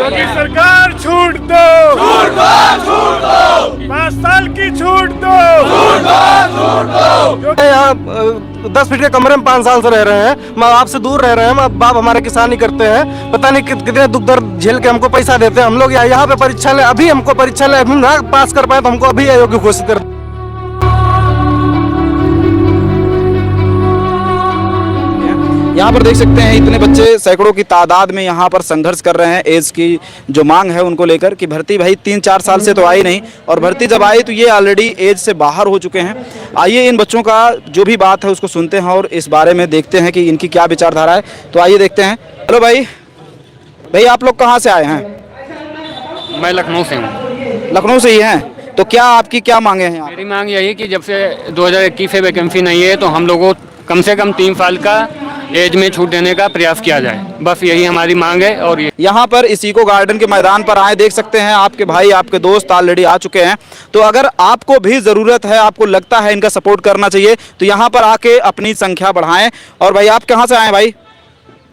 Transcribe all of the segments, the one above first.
योगी सरकार छूट दो, छूट दो, छूट दो, 5 साल की छूट दो, छूट दो, छूट दो। यहाँ 10 फीट के कमरे में 5 साल से रह रहे हैं, माँ बाप से दूर रह रहे हैं, माँ बाप हमारे किसानी करते हैं, पता नहीं कितने दुख दर्द झेल के हमको पैसा देते हैं। हम लोग यहाँ पे परीक्षा ले, अभी हमको परीक्षा ले अभी ना पास कर पाए तो हमको अभी अयोग्य घोषित कर। यहाँ पर देख सकते हैं इतने बच्चे सैकड़ों की तादाद में यहाँ पर संघर्ष कर रहे हैं एज की जो मांग है उनको लेकर कि भर्ती भाई 3-4 साल से तो आई नहीं, और भर्ती जब आई तो ये ऑलरेडी एज से बाहर हो चुके हैं। आइए इन बच्चों का जो भी बात है उसको सुनते हैं और इस बारे में देखते हैं कि इनकी क्या विचारधारा है। तो आइए देखते हैं। हेलो भाई आप लोग कहाँ से आए हैं? मैं लखनऊ से हूँ। लखनऊ से ही हैं, तो क्या आपकी क्या मांगे हैं? मेरी मांग यही है कि जब से 2021 से वैकेंसी नहीं है तो हम लोगों को कम से कम 3 साल का एज में छूट देने का प्रयास किया जाए, बस यही हमारी मांग है। और ये यहाँ पर इस इको गार्डन के मैदान पर आए, देख सकते हैं आपके भाई आपके दोस्त ऑलरेडी आ चुके हैं। तो अगर आपको भी ज़रूरत है, आपको लगता है इनका सपोर्ट करना चाहिए तो यहाँ पर आके अपनी संख्या बढ़ाएं। और भाई आप कहाँ से आए भाई?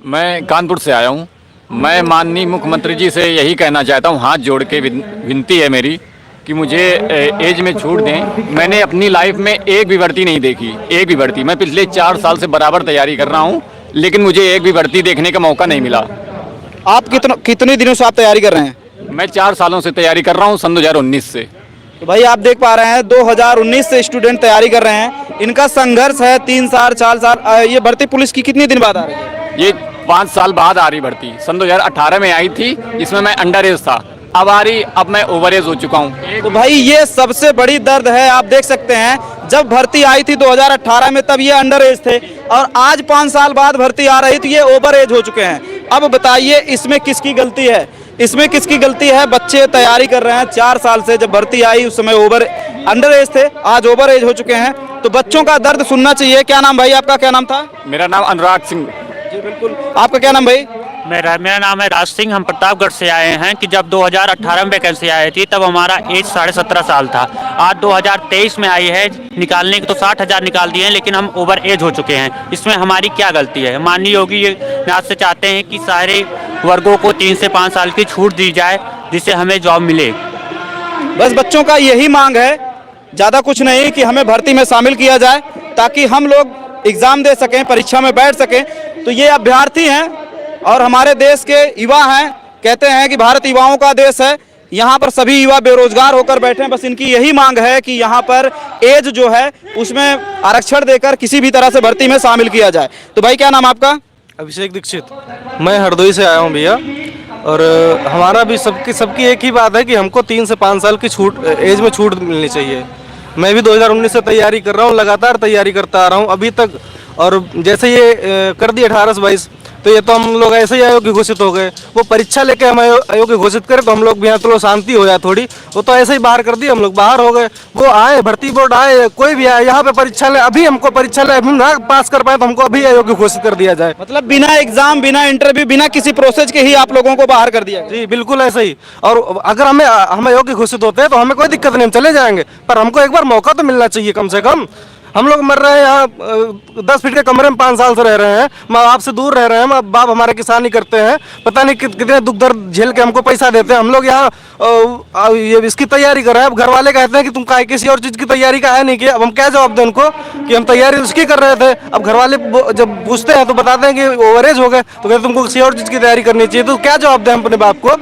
मैं कानपुर से आया हूँ। मैं माननीय मुख्यमंत्री जी से यही कहना चाहता हूँ, हाथ जोड़ के विनती है मेरी कि मुझे एज में छूट दें। मैंने अपनी लाइफ में एक भी भर्ती नहीं देखी, एक भी भर्ती। मैं पिछले 4 साल से बराबर तैयारी कर रहा हूँ, लेकिन मुझे एक भी भर्ती देखने का मौका नहीं मिला। आप कितने दिनों से आप तैयारी कर रहे हैं? मैं 4 सालों से तैयारी कर रहा हूँ, सन 2019 से। तो भाई आप देख पा रहे हैं 2019 से स्टूडेंट तैयारी कर रहे हैं। इनका संघर्ष है 3 साल 4 साल। ये भर्ती पुलिस की कितने दिन बाद आ रही है? ये 5 साल बाद आ रही भर्ती। सन 2018 में आई थी, जिसमें मैं अंडर एज था। अब आ रही, अब मैं ओवर एज हो चुका हूँ। तो भाई ये सबसे बड़ी दर्द है। आप देख सकते हैं जब भर्ती आई थी 2018 में तब ये अंडर एज थे, और आज 5 साल बाद भर्ती आ रही तो ये ओवर एज हो चुके हैं। अब बताइए इसमें किसकी गलती है? इसमें किसकी गलती है? बच्चे तैयारी कर रहे हैं 4 साल से, जब भर्ती आई उस समय अंडर एज थे, आज ओवर एज हो चुके हैं। तो बच्चों का दर्द सुनना चाहिए। क्या नाम भाई आपका? क्या नाम था? मेरा नाम अनुराग सिंह। जी बिल्कुल। आपका क्या नाम भाई? मेरा नाम है राज सिंह। हम प्रतापगढ़ से आए हैं कि जब 2018 में वैकेंसी आई थी तब हमारा एज 17.5 साल था। आज 2023 में आई है, निकालने की तो 60,000 निकाल दिए हैं, लेकिन हम ओवर एज हो चुके हैं। इसमें हमारी क्या गलती है? माननीय योगी नाथ से चाहते हैं कि सारे वर्गों को 3 से 5 साल की छूट दी जाए, जिससे हमें जॉब मिले। बस बच्चों का यही मांग है, ज़्यादा कुछ नहीं, कि हमें भर्ती में शामिल किया जाए ताकि हम लोग एग्ज़ाम दे सकें, परीक्षा में बैठ सकें। तो ये अभ्यर्थी हैं और हमारे देश के युवा हैं। कहते हैं कि भारत युवाओं का देश है। यहाँ पर सभी युवा बेरोजगार होकर बैठे हैं। बस इनकी यही मांग है कि यहाँ पर एज जो है उसमें आरक्षण देकर किसी भी तरह से भर्ती में शामिल किया जाए। तो भाई क्या नाम आपका? अभिषेक दीक्षित। मैं हरदोई से आया हूँ भैया, और हमारा भी सबकी एक ही बात है कि हमको 3 से 5 साल की छूट, एज में छूट मिलनी चाहिए। मैं भी 2019 से तैयारी कर रहा हूँ, लगातार तैयारी करता आ रहा हूँ अभी तक। और जैसे ये कर दी 18 से 22, तो ये तो हम लोग ऐसे ही अयोग्य घोषित हो गए। वो परीक्षा लेके हम अयोग्य घोषित करें तो हम लोग भी यहाँ चलो शांति हो जाए थोड़ी, वो तो ऐसे ही बाहर कर दिए, हम लोग बाहर हो गए। वो आए, भर्ती बोर्ड आए, कोई भी आए यहाँ पे परीक्षा ले, अभी हमको परीक्षा ले अभी ना पास कर पाए तो हमको अभी अयोग्य घोषित कर दिया जाए। मतलब बिना एग्जाम, बिना इंटरव्यू, बिना किसी प्रोसेस के ही आप लोगों को बाहर कर दिया? जी बिल्कुल ऐसे ही। और अगर हम अयोग्य घोषित होते हैं तो हमें कोई दिक्कत नहीं, हम चले जाएंगे, पर हमको एक बार मौका तो मिलना चाहिए कम से कम। हम लोग मर रहे हैं यहाँ 10 फीट के कमरे में 5 साल से रह रहे हैं, माँ बाप से दूर रह रहे हैं, माँ बाप हमारे किसानी करते हैं, पता नहीं कितने दुख दर्द झेल के हमको पैसा देते हैं। हम लोग यहाँ ये इसकी तैयारी कर रहे हैं। अब घर वाले कहते हैं कि तुम किसी और चीज़ की तैयारी का है नहीं किया। अब हम क्या जवाब दें उनको कि हम तैयारी उसकी कर रहे थे। अब घर वाले जब पूछते हैं तो बताते हैं कि ओवरेज हो गए, तो कहते तुमको किसी और चीज़ की तैयारी करनी चाहिए। तो क्या जवाब दें अपने बाप को?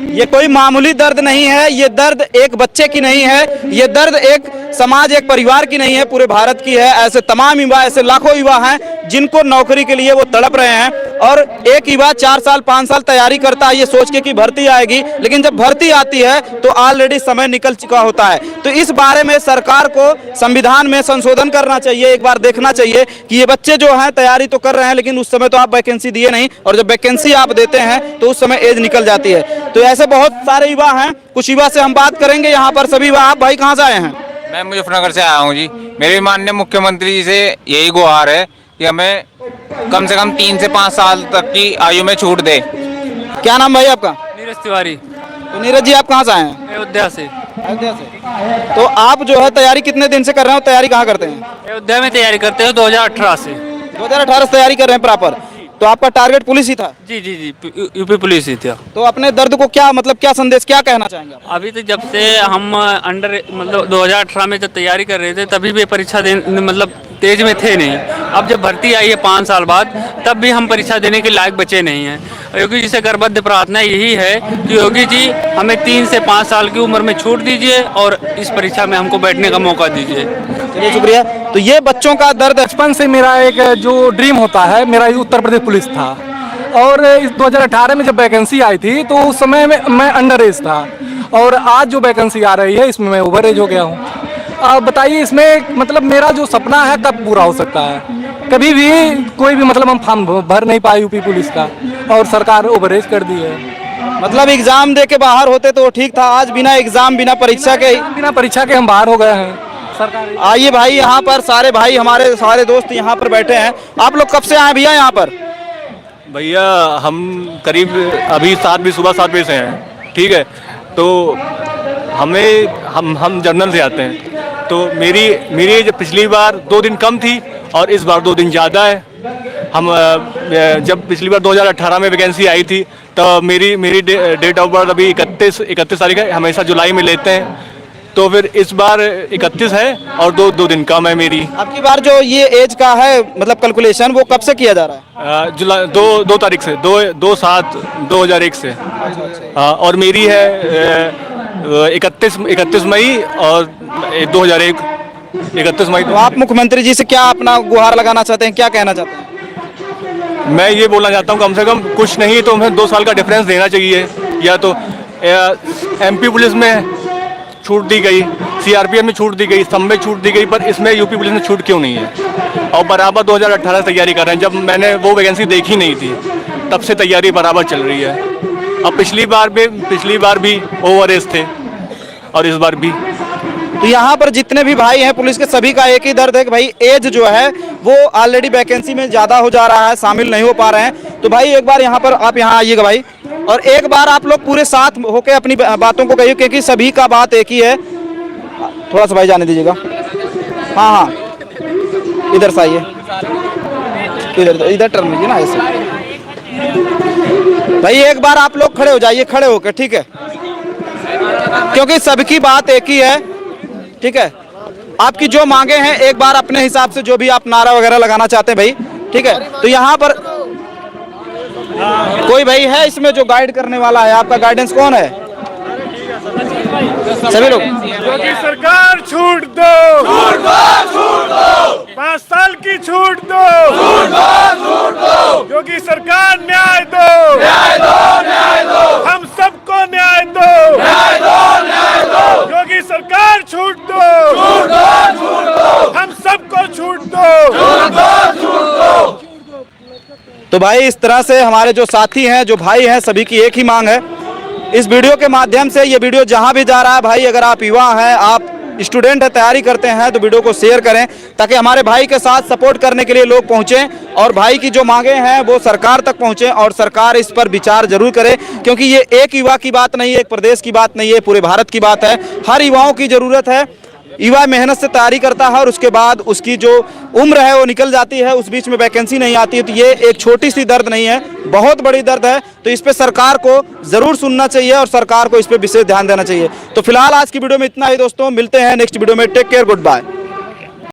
ये कोई मामूली दर्द नहीं है, ये दर्द एक बच्चे की नहीं है, ये दर्द एक समाज, एक परिवार की नहीं है, पूरे भारत की है। ऐसे तमाम युवा, ऐसे लाखों युवा हैं जिनको नौकरी के लिए वो तड़प रहे हैं। और एक युवा 4 साल 5 साल तैयारी करता है ये सोच के कि भर्ती आएगी, लेकिन जब भर्ती आती है तो ऑलरेडी समय निकल चुका होता है। तो इस बारे में सरकार को संविधान में संशोधन करना चाहिए। एक बार देखना चाहिए कि ये बच्चे जो हैं तैयारी तो कर रहे हैं, लेकिन उस समय तो आप वैकेंसी दिए नहीं, और जब वैकेंसी आप देते हैं तो उस समय एज निकल जाती है। तो ऐसे बहुत सारे युवा हैं, कुछ युवा से हम बात करेंगे यहाँ पर। सभी युवा, आप भाई कहाँ से आए हैं? मैं मुजफ्फरनगर से आया हूँ जी। मेरे माननीय मुख्यमंत्री जी से यही गुहार है कि हमें कम से कम 3 से 5 साल तक की आयु में छूट दे। क्या नाम भाई आपका? नीरज तिवारी। तो नीरज जी आप कहाँ से आए हैं? अयोध्या से। अयोध्या से। तो आप जो है तैयारी कितने दिन से कर रहे हो? तैयारी कहाँ करते हैं? अयोध्या में तैयारी करते हो 2018 से। 2018 से तैयारी कर रहे हैं प्रॉपर। तो आपका टारगेट पुलिस ही था? जी जी जी, यूपी पुलिस ही था। तो अपने दर्द को क्या मतलब क्या संदेश क्या कहना चाहेंगे आप? अभी तो जब से हम अंडर मतलब 2018 में जब तैयारी कर रहे थे तभी भी परीक्षा देने मतलब तेज में थे नहीं। अब जब भर्ती आई है 5 साल बाद तब भी हम परीक्षा देने के लायक बचे नहीं हैं। योगी जी से करबद्ध प्रार्थना यही है कि योगी जी हमें 3 से 5 साल की उम्र में छूट दीजिए और इस परीक्षा में हमको बैठने का मौका दीजिए। चलिए शुक्रिया। तो ये बच्चों का दर्द बचपन से मेरा एक जो ड्रीम होता है, मेरा उत्तर प्रदेश पुलिस था। और इस 2018 में जब वैकेंसी आई थी तो उस समय में मैं अंडर एज था, और आज जो वैकेंसी आ रही है इसमें मैं ओवर एज हो गया हूँ। अब बताइए इसमें मतलब मेरा जो सपना है कब पूरा हो सकता है? कभी भी कोई भी मतलब हम फॉर्म भर नहीं पाए यूपी पुलिस का, और सरकार ओवर एज कर दी है। मतलब एग्जाम दे के बाहर होते तो ठीक था, आज बिना एग्जाम बिना परीक्षा के हम बाहर हो गए हैं। सरकार आइए भाई, यहाँ पर सारे भाई हमारे सारे दोस्त यहाँ पर बैठे हैं। आप लोग कब से आए भैया यहाँ पर? भैया हम करीब अभी सुबह 7 बजे से हैं, ठीक है। तो हम जर्नल से आते हैं। तो मेरी एज पिछली बार 2 दिन कम थी और इस बार 2 दिन ज़्यादा है। हम जब पिछली बार 2018 में वैकेंसी आई थी तो मेरी डेट ऑफ बर्थ अभी 31 तारीख है। हमेशा जुलाई में लेते हैं, तो फिर इस बार 31 है और 2 दिन कम है मेरी। आपकी बार जो ये एज का है मतलब कैलकुलेशन वो कब से किया जा रहा है? जुलाई 2 तारीख से 2/7/2001 से। हाँ, और मेरी है 31 मई और 2001 31 मई। तो आप मुख्यमंत्री जी से क्या अपना गुहार लगाना चाहते हैं, क्या कहना चाहते हैं? मैं ये बोलना चाहता हूँ कम से कम कुछ नहीं तो हमें 2 साल का डिफरेंस देना चाहिए। या तो एमपी पुलिस में छूट दी गई, सीआरपीएफ में छूट दी गई, सब में छूट दी गई, पर इसमें यूपी पुलिस में छूट क्यों नहीं है? और बराबर 2018 से तैयारी कर रहे हैं। जब मैंने वो वैकेंसी देखी नहीं थी तब से तैयारी बराबर चल रही है। अब पिछली बार भी ओवर एज थे और इस बार भी। तो यहाँ पर जितने भी भाई हैं पुलिस के सभी का एक ही दर्द है कि भाई एज जो है वो ऑलरेडी वैकेंसी में ज़्यादा हो जा रहा है, शामिल नहीं हो पा रहे हैं। तो भाई एक बार यहाँ पर आप यहाँ आइएगा भाई, और एक बार आप लोग पूरे साथ होकर अपनी बातों को कहिए, क्योंकि सभी का बात एक ही है। थोड़ा सा भाई जाने दीजिएगा। हाँ हाँ, इधर से आइए, इधर टर्न लीजिए ना ऐसे। भाई एक बार आप लोग खड़े हो जाइए, खड़े होकर, ठीक है, क्योंकि सबकी बात एक ही है, ठीक है। आपकी जो मांगे हैं एक बार अपने हिसाब से जो भी आप नारा वगैरह लगाना चाहते हैं भाई, ठीक है। तो यहाँ पर कोई भाई है इसमें जो गाइड करने वाला है? आपका गाइडेंस कौन है? सभी लोग। योगी सरकार छूट दो, 5 साल की छूट दो, योगी सरकार न्याय दो, हम सबको न्याय दो, योगी सरकार छूट दो, हम सबको छूट दो। तो भाई इस तरह से हमारे जो साथी हैं, जो भाई हैं, सभी की एक ही मांग है। इस वीडियो के माध्यम से ये वीडियो जहां भी जा रहा है भाई, अगर आप युवा हैं, आप स्टूडेंट है, तैयारी करते हैं, तो वीडियो को शेयर करें ताकि हमारे भाई के साथ सपोर्ट करने के लिए लोग पहुंचें और भाई की जो मांगे हैं वो सरकार तक पहुंचें और सरकार इस पर विचार जरूर करे, क्योंकि ये एक युवा की बात नहीं है, एक प्रदेश की बात नहीं है, पूरे भारत की बात है। हर युवाओं की ज़रूरत है। युवा मेहनत से तैयारी करता है और उसके बाद उसकी जो उम्र है वो निकल जाती है, उस बीच में वैकेंसी नहीं आती है। तो ये एक छोटी सी दर्द नहीं है, बहुत बड़ी दर्द है। तो इस पे सरकार को जरूर सुनना चाहिए और सरकार को इस पे विशेष ध्यान देना चाहिए। तो फिलहाल आज की वीडियो में इतना ही दोस्तों, मिलते हैं नेक्स्ट वीडियो में। Take care, good bye.